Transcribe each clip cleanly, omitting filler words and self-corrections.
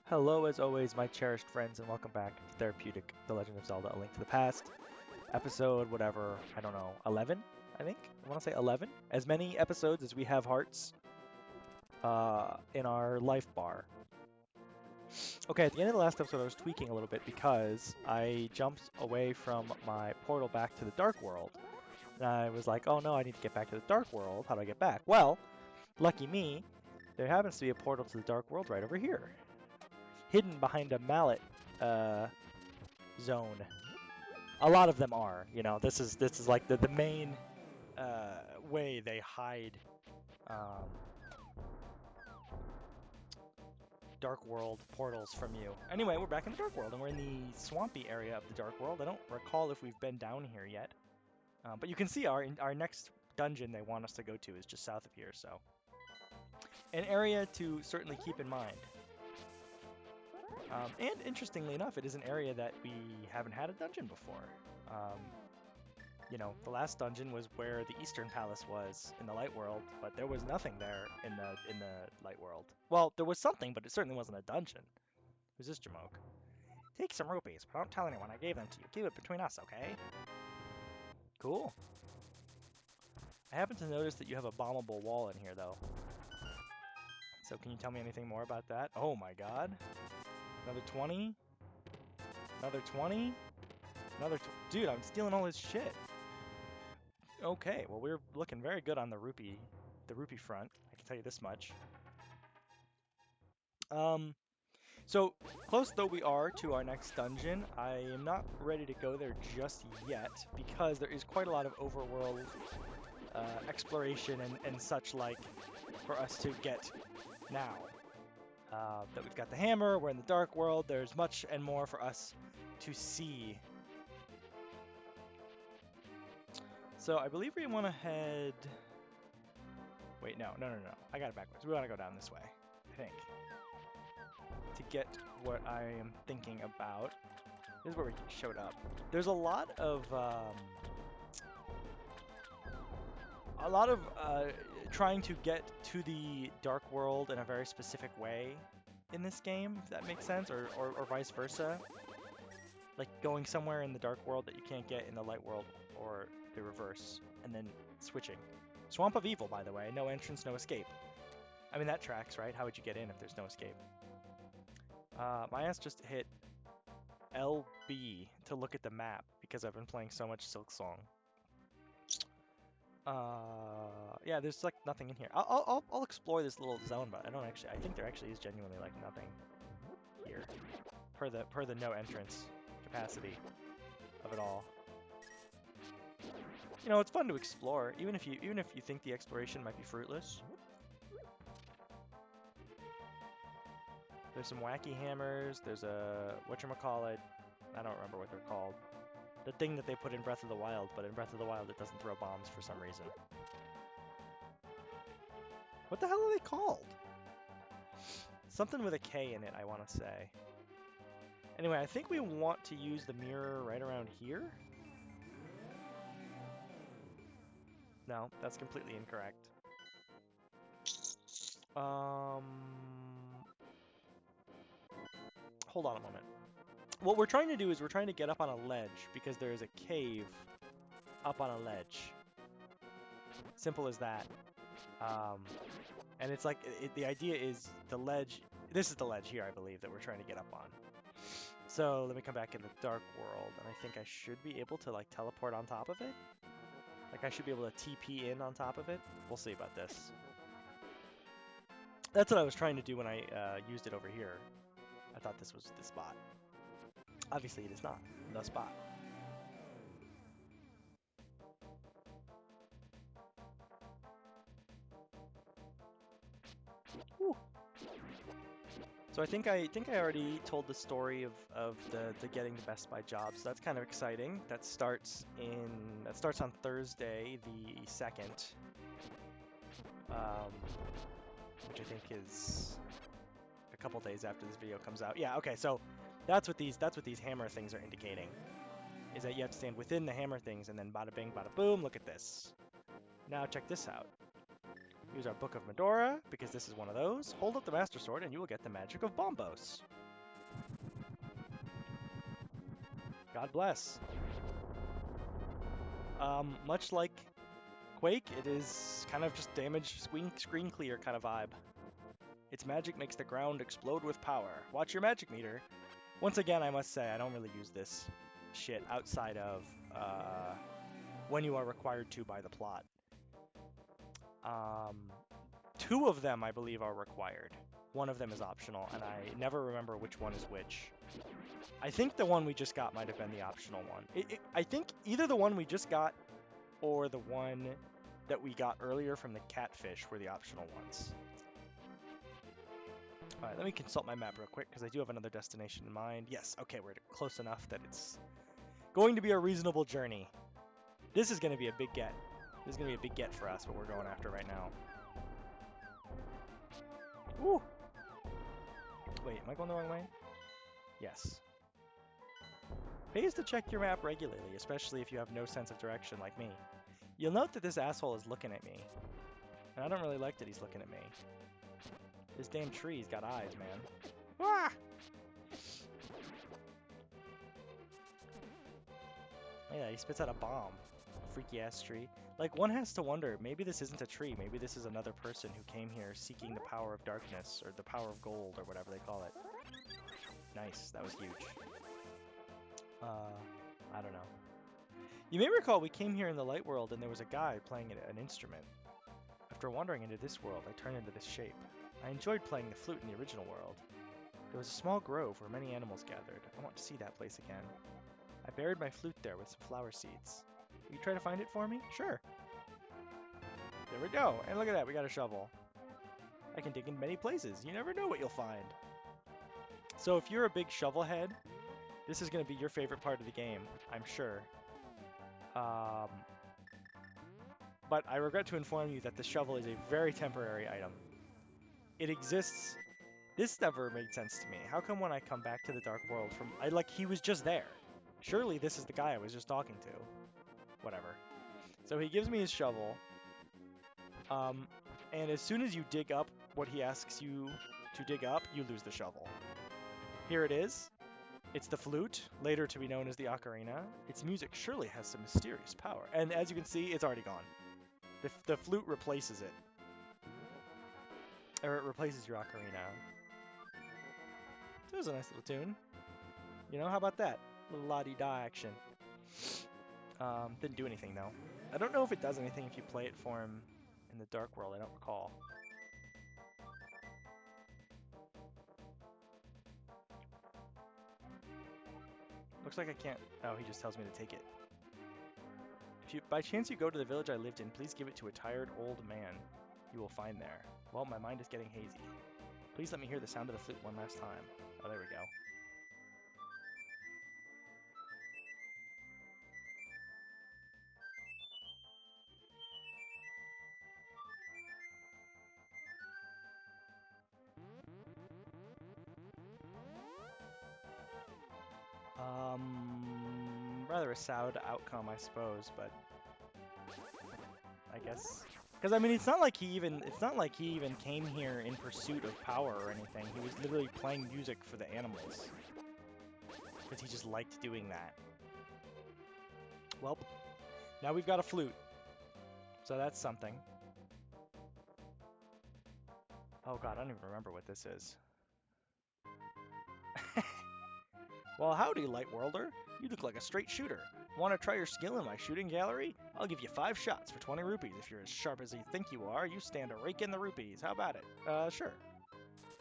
Hello, as always, my cherished friends, and welcome back to Therapeutic, The Legend of Zelda: A Link to the Past. Episode, whatever, I don't know, 11, I think? I want to say 11. As many episodes as we have hearts in our life bar. Okay, at the end of the last episode, I was tweaking a little bit because I jumped away from my portal back to the Dark World. And I was like, oh no, I need to get back to the Dark World. How do I get back? Well, lucky me, there happens to be a portal to the Dark World right over here. Hidden behind a mallet zone. A lot of them are, you know. This is like the main way they hide Dark World portals from you. Anyway, we're back in the Dark World, and we're in the swampy area of the Dark World. I don't recall if we've been down here yet, but you can see our next dungeon they want us to go to is just south of here. So, an area to certainly keep in mind. And interestingly enough, it is an area that we haven't had a dungeon before. You know, the last dungeon was where the Eastern Palace was in the Light World, but there was nothing there in the Light World. Well, there was something, but it certainly wasn't a dungeon. Who's this Jamoke? Take some rupees, but don't tell anyone I gave them to you. Keep it between us, okay? Cool. I happen to notice that you have a bombable wall in here, though. So can you tell me anything more about that? Oh my god. Another 20? Another 20? Dude, I'm stealing all his shit. Okay, well we're looking very good on the rupee front. I can tell you this much. So close though we are to our next dungeon, I am not ready to go there just yet because there is quite a lot of overworld exploration and such like for us to get now. That we've got the hammer, we're in the Dark World, there's much and more for us to see. So I believe we want to head... Wait, no. I got it backwards. We want to go down this way, I think. To get what I am thinking about. This is where we showed up. There's a lot of trying to get to the Dark World in a very specific way in this game, if that makes sense, or vice versa. Like going somewhere in the Dark World that you can't get in the Light World, or the reverse, and then switching. Swamp of Evil, by the way. No entrance, no escape. I mean, that tracks, right? How would you get in if there's no escape? My ass just hit LB to look at the map because I've been playing so much Silk Song. Yeah, there's like nothing in here. I'll explore this little zone, but I think there actually is genuinely like nothing here per the no entrance capacity of it all. You know, it's fun to explore, even if you think the exploration might be fruitless. There's some wacky hammers. There's a whatchamacallit. I don't remember what they're called. The thing that they put in Breath of the Wild, but in Breath of the Wild it doesn't throw bombs for some reason. What the hell are they called? Something with a K in it, I want to say. Anyway, I think we want to use the mirror right around here. No, that's completely incorrect. Hold on a moment. What we're trying to do is we're trying to get up on a ledge because there is a cave up on a ledge. Simple as that. And it's like, the idea is the ledge, this is the ledge here, I believe, that we're trying to get up on. So let me come back in the Dark World, and I think I should be able to like teleport on top of it. Like I should be able to TP in on top of it. We'll see about this. That's what I was trying to do when I used it over here. I thought this was the spot. Obviously it is not the spot. Whew. So I think I already told the story of the getting the Best Buy job, so that's kind of exciting. That starts on Thursday the 2nd, which I think is a couple days after this video comes out. Yeah, okay, so that's what these hammer things are indicating, is that you have to stand within the hammer things and then bada bing, bada boom, look at this. Now check this out. Use our Book of Medora, because this is one of those. Hold up the Master Sword and you will get the magic of Bombos. God bless. Much like Quake, it is kind of just damage screen clear kind of vibe. Its magic makes the ground explode with power. Watch your magic meter. Once again, I must say, I don't really use this shit outside of when you are required to by the plot. Two of them, I believe, are required. One of them is optional, and I never remember which one is which. I think the one we just got might have been the optional one. I think either the one we just got or the one that we got earlier from the catfish were the optional ones. Alright, let me consult my map real quick, because I do have another destination in mind. Yes, okay, we're close enough that it's going to be a reasonable journey. This is going to be a big get. This is going to be a big get for us, what we're going after right now. Woo! Wait, am I going the wrong way? Yes. Pays to check your map regularly, especially if you have no sense of direction like me. You'll note that this asshole is looking at me. And I don't really like that he's looking at me. This damn tree's got eyes, man. Ah! Yeah, he spits out a bomb. Freaky ass tree. Like, one has to wonder, maybe this isn't a tree, maybe this is another person who came here seeking the power of darkness, or the power of gold, or whatever they call it. Nice, that was huge. I don't know. You may recall we came here in the light world and there was a guy playing an instrument. After wandering into this world, I turned into this shape. I enjoyed playing the flute in the original world. There was a small grove where many animals gathered. I want to see that place again. I buried my flute there with some flower seeds. Will you try to find it for me? Sure. There we go. And look at that, we got a shovel. I can dig in many places. You never know what you'll find. So if you're a big shovel head, this is going to be your favorite part of the game, I'm sure. But I regret to inform you that the shovel is a very temporary item. It exists. This never made sense to me. How come when I come back to the Dark World he was just there? Surely this is the guy I was just talking to. Whatever. So he gives me his shovel. And as soon as you dig up what he asks you to dig up, you lose the shovel. Here it is. It's the flute, later to be known as the ocarina. Its music surely has some mysterious power. And as you can see, it's already gone. The flute replaces it. Or it replaces your ocarina. That was a nice little tune. You know, how about that? A little la-di-da action. Didn't do anything, though. I don't know if it does anything if you play it for him in the Dark World. I don't recall. Looks like I can't... Oh, he just tells me to take it. If you, by chance you go to the village I lived in, please give it to a tired old man you will find there. Well, my mind is getting hazy. Please let me hear the sound of the flute one last time. Oh, there we go. Rather a sad outcome, I suppose, but I guess, because I mean, it's not like he even came here in pursuit of power or anything. He was literally playing music for the animals because he just liked doing that. Well, now we've got a flute, so that's something. Oh god, I don't even remember what this is. Well, howdy, light worlder. You look like a straight shooter. Want to try your skill in my shooting gallery? I'll give you 5 shots for 20 rupees. If you're as sharp as you think you are, you stand to rake in the rupees. How about it? Sure.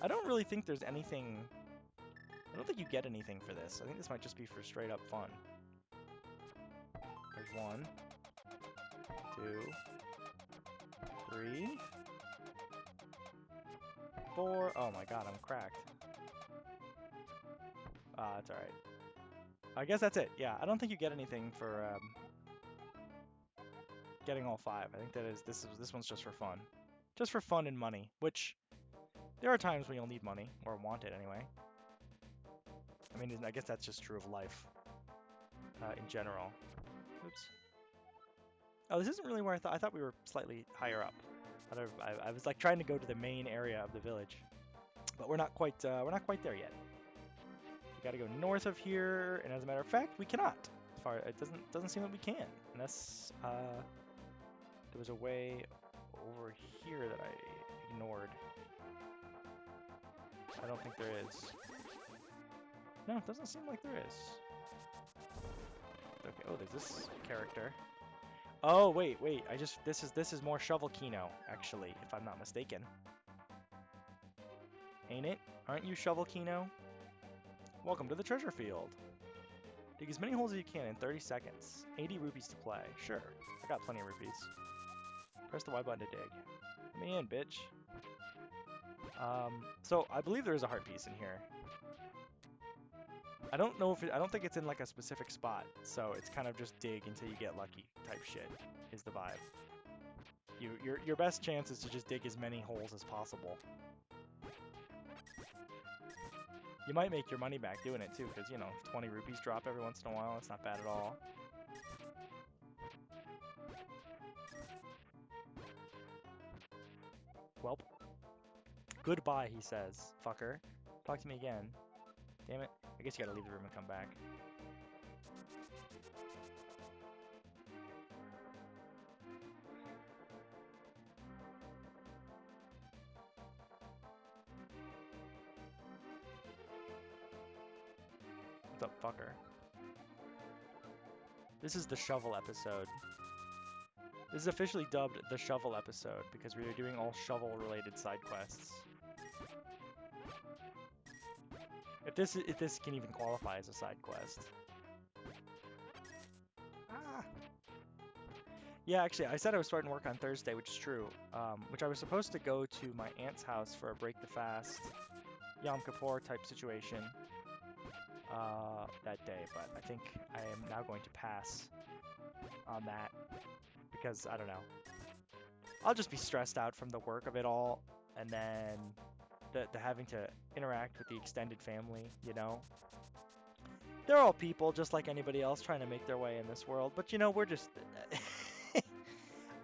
I don't really think there's anything... I don't think you get anything for this. I think this might just be for straight up fun. There's 1, 2, 3, 4. Oh my god, I'm cracked. That's alright. I guess that's it. Yeah, I don't think you get anything for getting all 5. I think this one's just for fun. Just for fun and money, which there are times when you'll need money, or want it anyway. I mean, I guess that's just true of life in general. Oops. Oh, this isn't really where I thought we were slightly higher up. I was like trying to go to the main area of the village, but we're not quite there yet. We gotta go north of here, and as a matter of fact, we cannot. As far it doesn't seem that we can, unless there was a way over here that I ignored. I don't think there is. No, it doesn't seem like there is. Okay. Oh, there's this character. Oh, wait. This is more Shovel Kino, actually, if I'm not mistaken. Ain't it? Aren't you Shovel Kino? Welcome to the treasure field. Dig as many holes as you can in 30 seconds. 80 rupees to play. Sure, I got plenty of rupees. Press the Y button to dig. Let me in, bitch. So I believe there is a heart piece in here. I don't know if I don't think it's in like a specific spot, so it's kind of just dig until you get lucky type shit is the vibe. Your best chance is to just dig as many holes as possible. You might make your money back doing it too, because, you know, 20 rupees drop every once in a while. It's not bad at all. Welp. Goodbye, he says. Fucker. Talk to me again. Damn it. I guess you gotta leave the room and come back. What's up, fucker? This is the shovel episode. This is officially dubbed the shovel episode because we are doing all shovel-related side quests. If this can even qualify as a side quest. Ah. Yeah, actually, I said I was starting work on Thursday, which is true. Which I was supposed to go to my aunt's house for a break the fast, Yom Kippur type situation that day, but I think I am now going to pass on that because I don't know. I'll just be stressed out from the work of it all, and then the having to interact with the extended family, you know. They're all people just like anybody else trying to make their way in this world, but you know, we're just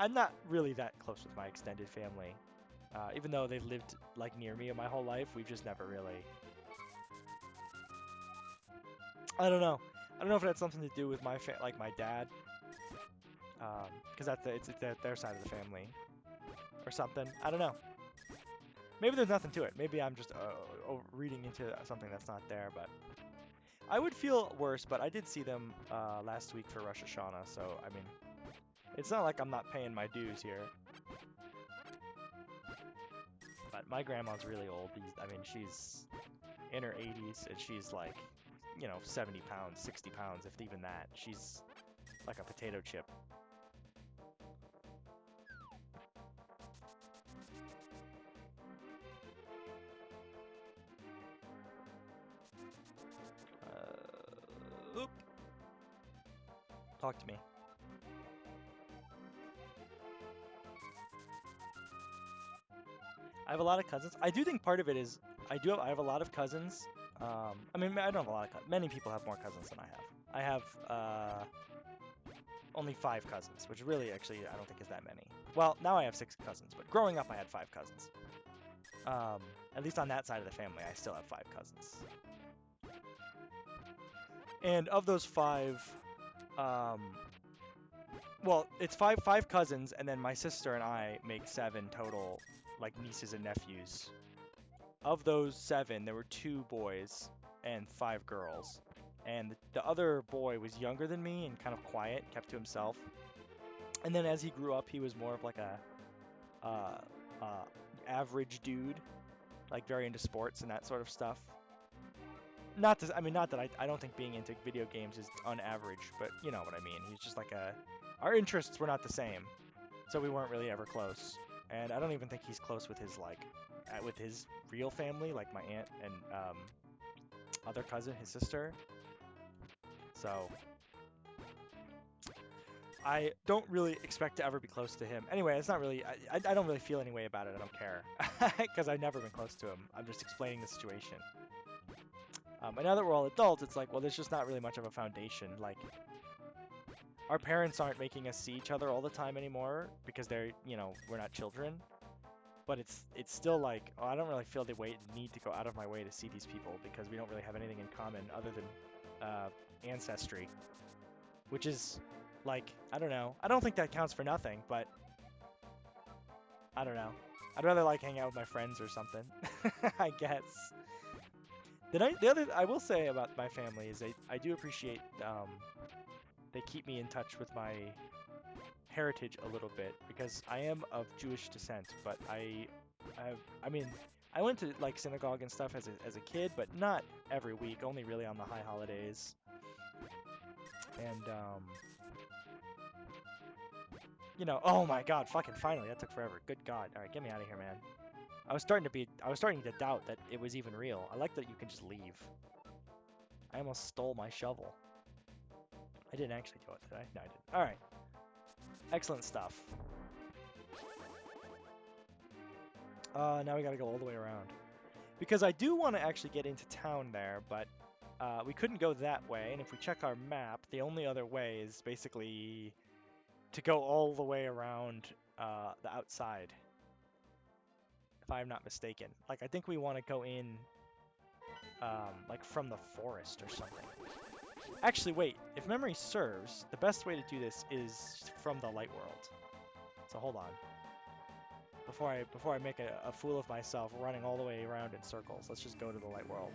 I'm not really that close with my extended family. Even though they've lived like near me my whole life, we've just never really. I don't know. I don't know if it had something to do with my like my dad, because it's their side of the family, or something. I don't know. Maybe there's nothing to it. Maybe I'm just reading into something that's not there. But I would feel worse. But I did see them last week for Rosh Hashanah, so I mean, it's not like I'm not paying my dues here. But my grandma's really old. I mean, she's in her 80s, and she's like, you know, 70 pounds, 60 pounds, if even that. She's like a potato chip. Oop. Talk to me. I have a lot of cousins. I do think part of it is I have a lot of cousins. I mean, I don't have a lot of cousins. Many people have more cousins than I have. I have only 5 cousins, which really, actually, I don't think is that many. Well, now I have 6 cousins, but growing up I had 5 cousins. At least on that side of the family, I still have 5 cousins. And of those 5, well, it's five cousins, and then my sister and I make 7 total, like nieces and nephews. Of those 7, there were 2 boys and 5 girls. And the other boy was younger than me and kind of quiet, kept to himself. And then as he grew up, he was more of like a average dude, like very into sports and that sort of stuff. Not that I don't think being into video games is unaverage, but you know what I mean. He's just like our interests were not the same, so we weren't really ever close. And I don't even think he's close with his with his real family, like my aunt and other cousin, his sister. So I don't really expect to ever be close to him. Anyway, it's not really. I don't really feel any way about it. I don't care because I've never been close to him. I'm just explaining the situation. And now that we're all adults, it's like, well, there's just not really much of a foundation. Like, our parents aren't making us see each other all the time anymore because they're, you know, we're not children. but it's still like, oh, I don't really feel the need to go out of my way to see these people because we don't really have anything in common other than ancestry, which is like, I don't know. I don't think that counts for nothing, but I don't know. I'd rather like hang out with my friends or something, I guess. The other I will say about my family is I do appreciate they keep me in touch with my heritage a little bit because I am of Jewish descent, but I mean, I went to like synagogue and stuff as a kid, but not every week, only really on the high holidays. And you know, oh my God, fucking finally, that took forever. Good God. All right, get me out of here, man. I was starting to doubt that it was even real. I like that you can just leave. I almost stole my shovel. I didn't actually do it, did I? No, I didn't. All right. Excellent stuff. Now we gotta go all the way around. Because I do want to actually get into town there, but we couldn't go that way, and if we check our map, the only other way is basically to go all the way around the outside, if I'm not mistaken. Like, I think we want to go in, like, from the forest or something. Actually, wait, if memory serves, the best way to do this is from the light world. So hold on. Before I make a fool of myself running all the way around in circles, let's just go to the light world.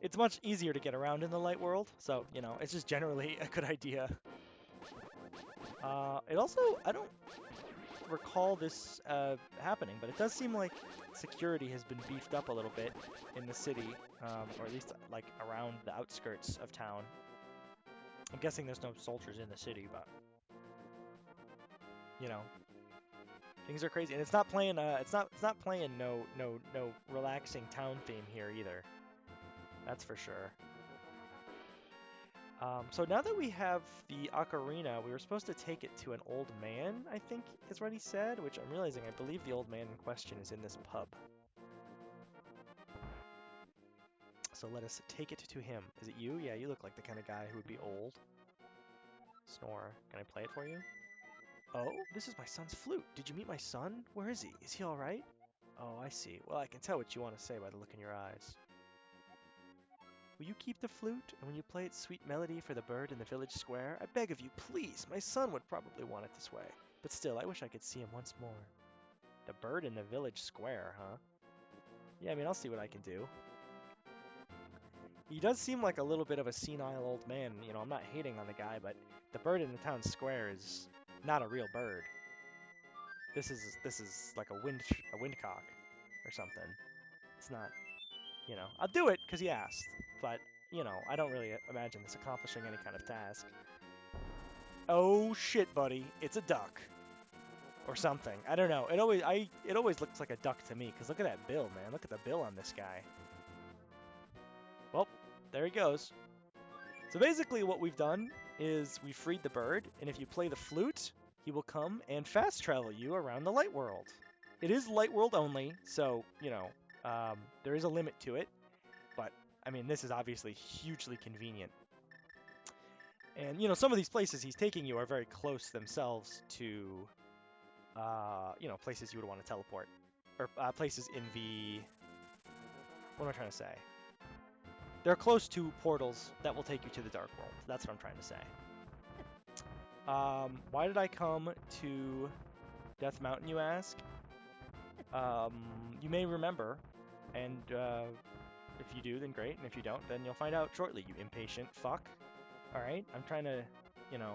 It's much easier to get around in the light world, so, you know, it's just generally a good idea. It also, I don't recall this happening, but it does seem like security has been beefed up a little bit in the city, or at least, like, around the outskirts of town. I'm guessing there's no soldiers in the city, but, you know, things are crazy. And it's not playing, it's not playing no relaxing town theme here either. That's for sure. So now that we have the ocarina, we were supposed to take it to an old man, I think is what he said, which I'm realizing I believe the old man in question is in this pub. So let us take it to him. Is it you? Yeah, you look like the kind of guy who would be old. Snore. Can I play it for you? Oh, this is my son's flute. Did you meet my son? Where is he? Is he all right? Oh, I see. Well, I can tell what you want to say by the look in your eyes. Will you keep the flute, and when you play its sweet melody for the bird in the village square, I beg of you, please, my son would probably want it this way. But still, I wish I could see him once more. The bird in the village square, huh? Yeah, I mean, I'll see what I can do. He does seem like a little bit of a senile old man, you know, I'm not hating on the guy, but the bird in the town square is not a real bird. This is like a windcock or something. It's not, you know, I'll do it because he asked, but, you know, I don't really imagine this accomplishing any kind of task. Oh shit, buddy, it's a duck. Or something. I don't know. It always looks like a duck to me, because look at that bill, man. Look at the bill on this guy. Well, there he goes. So basically what we've done is we freed the bird, and if you play the flute, he will come and fast travel you around the light world. It is light world only, so, you know, there is a limit to it, but, I mean, this is obviously hugely convenient. And, you know, some of these places he's taking you are very close themselves to, you know, places you would want to teleport. Or places in the... What am I trying to say? They're close to portals that will take you to the Dark World. That's what I'm trying to say. Why did I come to Death Mountain, you ask? You may remember, and if you do, then great, and if you don't, then you'll find out shortly, you impatient fuck. Alright, I'm trying to, you know,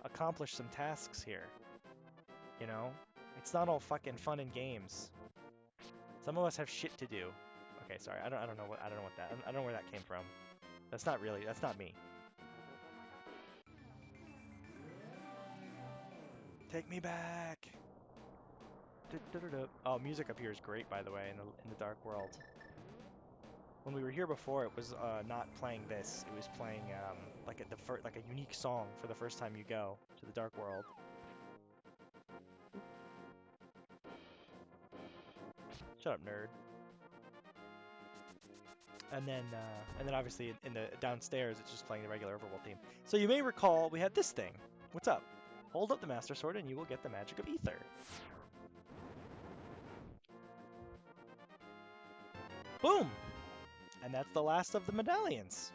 accomplish some tasks here. You know? It's not all fucking fun and games. Some of us have shit to do. Okay, sorry, I don't know what that, I don't know where that came from. That's not me. Take me back! Oh, music up here is great, by the way, in the Dark World. When we were here before, it was not playing this. It was playing like a unique song for the first time you go to the Dark World. Shut up, nerd. And then obviously in the downstairs, it's just playing the regular Overworld theme. So you may recall we had this thing. What's up? Hold up the Master Sword and you will get the magic of Ether. Boom! And that's the last of the medallions.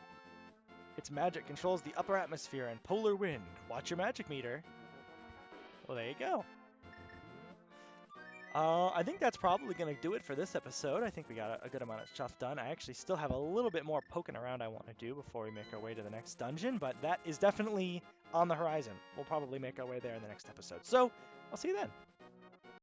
Its magic controls the upper atmosphere and polar wind. Watch your magic meter. Well, there you go. I think that's probably going to do it for this episode. I think we got a good amount of stuff done. I actually still have a little bit more poking around I want to do before we make our way to the next dungeon, but that is definitely on the horizon. We'll probably make our way there in the next episode. So, I'll see you then.